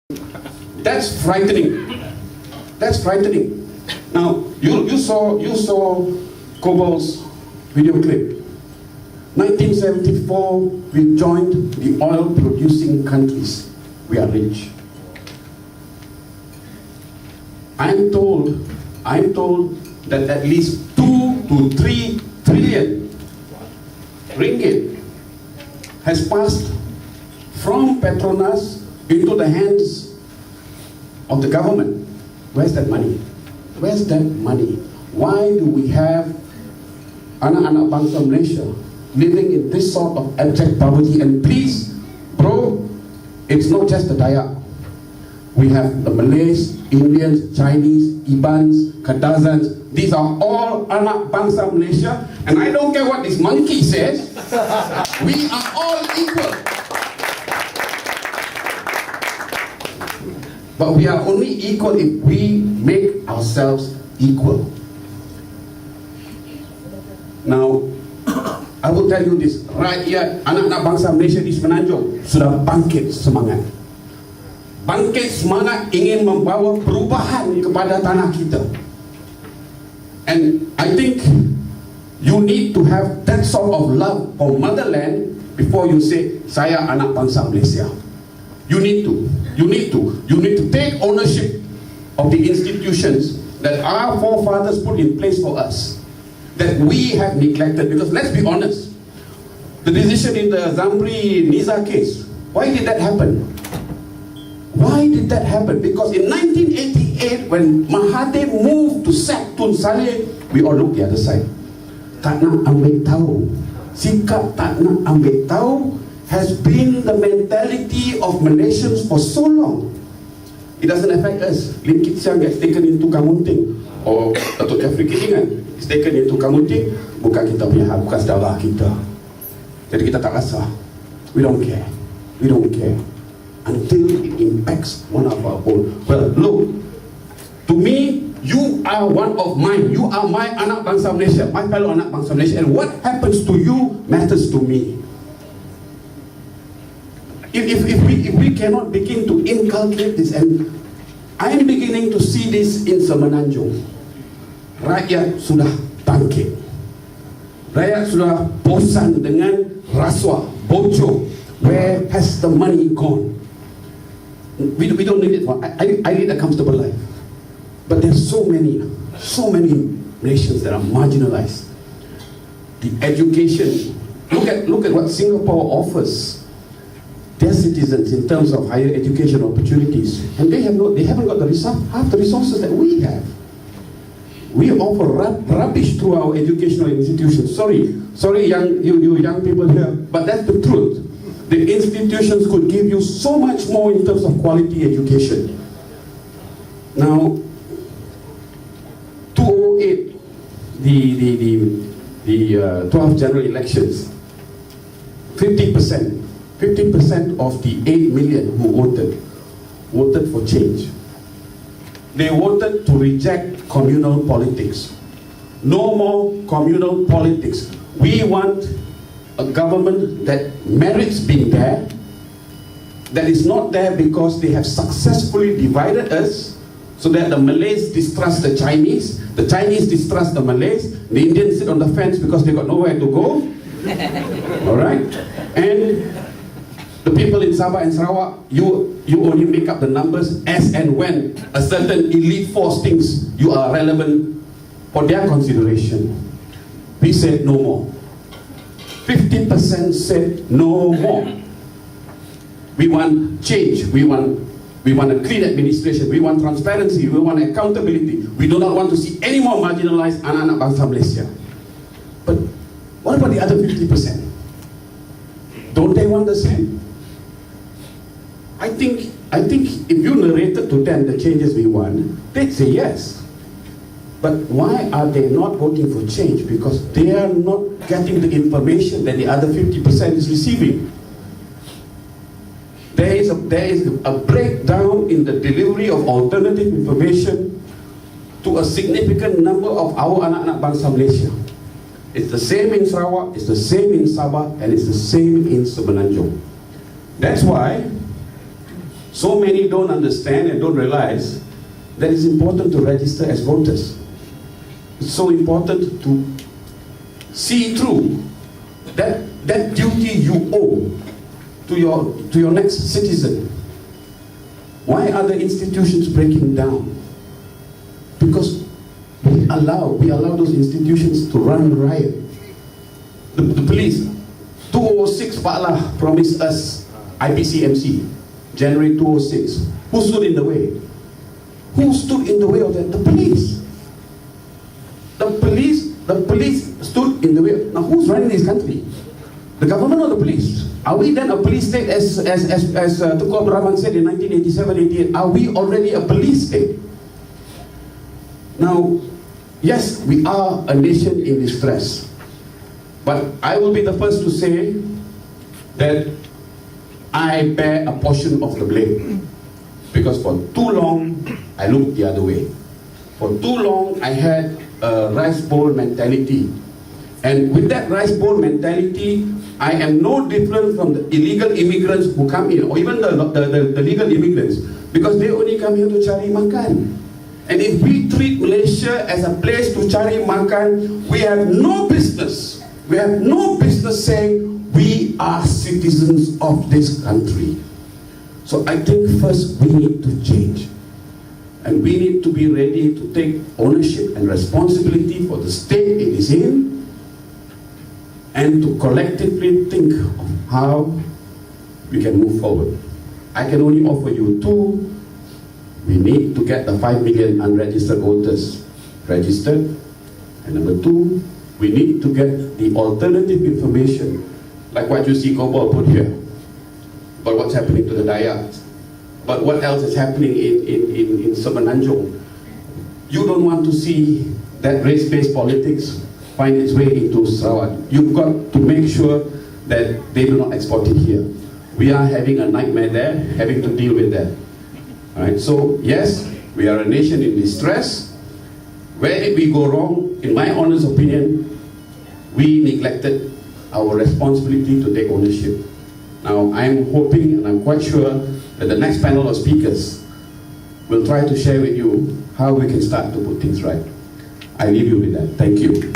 That's frightening. That's frightening. Now, you saw Kobol's video clip. 1974, we joined the oil-producing countries. We are rich. I'm told that at least 2 to 3 trillion ringgit has passed from Petronas into the hands of the government. Where's that money? Where's that money? Why do we have anak-anak bangsa Malaysia living in this sort of abject poverty? And please, bro, it's not just the Dayak. We have the Malays, Indians, Chinese, Ibans, Kadazans. These are all anak bangsa Malaysia. And I don't care what this monkey says. We are all equal. But we are only equal if we make ourselves equal. Now, I will tell you this, rakyat anak-anak bangsa Malaysia di Semenanjung sudah bangkit semangat. Bangkit semangat ingin membawa perubahan kepada tanah kita. And I think you need to have that sort of love for motherland before you say, saya anak bangsa Malaysia. You need to take ownership of the institutions that our forefathers put in place for us, that we have neglected. Because let's be honest, the decision in the Zamri Niza case, why did that happen? Why did that happen? Because in 1988, when Mahathir moved to sack Tun Saleh, we all looked the other side. Tak nak ambil tahu. Sikap tak nak ambil tahu has been the mentality of Malaysians for so long. It doesn't affect us. Lim Kit Siang gets taken into Kamunting, or Datuk Jeffrey Kilingan is taken into Kamunting, bukan kita punya hak, bukan saudara kita. Jadi kita tak rasa. We don't care. We don't care. Until it impacts one of our own. Well, look, to me, you are one of mine. You are my anak bangsa Malaysia, my fellow anak bangsa Malaysia. And what happens to you matters to me. If we cannot begin to inculcate this, and I am beginning to see this in Semenanjung. Rakyat sudah bangkit. Rakyat sudah bosan dengan rasuah, bocor. Where has the money gone? We don't need it for. I need a comfortable life. But there's so many nations that are marginalized. The education. Look at what Singapore offers their citizens in terms of higher education opportunities, and they haven't got half the resources that we have. We offer rubbish to our educational institutions. Sorry, you young people here, but that's the truth. The institutions could give you so much more in terms of quality education. Now, 2008, the 12 general elections, 50% of the 8 million who voted for change. They voted to reject communal politics. No more communal politics. We want a government that merits being there, that is not there because they have successfully divided us, so that the Malays distrust the Chinese distrust the Malays, the Indians sit on the fence because they got nowhere to go. All right? And the people in Sabah and Sarawak, you only make up the numbers as and when a certain elite force thinks you are relevant for their consideration. We said no more. 50% said no more. We want change. We want a clean administration. We want transparency. We want accountability. We do not want to see any more marginalized anak-anak bangsa Malaysia. But what about the other 50%? Don't they want the same? I think if you narrated to them the changes we want, they'd say yes. But why are they not voting for change? Because they are not getting the information that the other 50% is receiving. There is a breakdown in the delivery of alternative information to a significant number of our anak-anak bangsa Malaysia. It's the same in Sarawak, it's the same in Sabah, and it's the same in Semenanjung. That's why So many don't understand and don't realize that it's important to register as voters. It's so important to see through that duty you owe to your next citizen. Why are the institutions breaking down? Because we allow those institutions to run riot. The police, 2006, Paklah promised us IPCMC, January 2006. Who stood in the way? Who stood in the way of that? The police. The police stood in the way. Now who's running this country? The government or the police? Are we then a police state as Tukku Abdul Rahman said in 1987-88? Are we already a police state? Now, yes, we are a nation in distress. But I will be the first to say that I bear a portion of the blame. Because for too long, I looked the other way. For too long, I had a rice bowl mentality. And with that rice bowl mentality, I am no different from the illegal immigrants who come in, or even the legal immigrants, because they only come here to cari makan. And if we treat Malaysia as a place to cari makan, we have no business saying we are citizens of this country. So I think first we need to change. And we need to be ready to take ownership and responsibility for the state it is in, and to collectively think of how we can move forward. I can only offer you two. We need to get the 5 million unregistered voters registered. And number two, we need to get the alternative information, like what you see Gopal put here, about what's happening to the Dayaks, but what else is happening in Semenanjung. You don't want to see that race-based politics find its way into Sarawak. You've got to make sure that they do not export it here. We are having a nightmare there, having to deal with that. All right, so yes, we are a nation in distress. Where did we go wrong? In my honest opinion, we neglected our responsibility to take ownership. Now, I'm hoping and I'm quite sure that the next panel of speakers will try to share with you how we can start to put things right. I leave you with that. Thank you.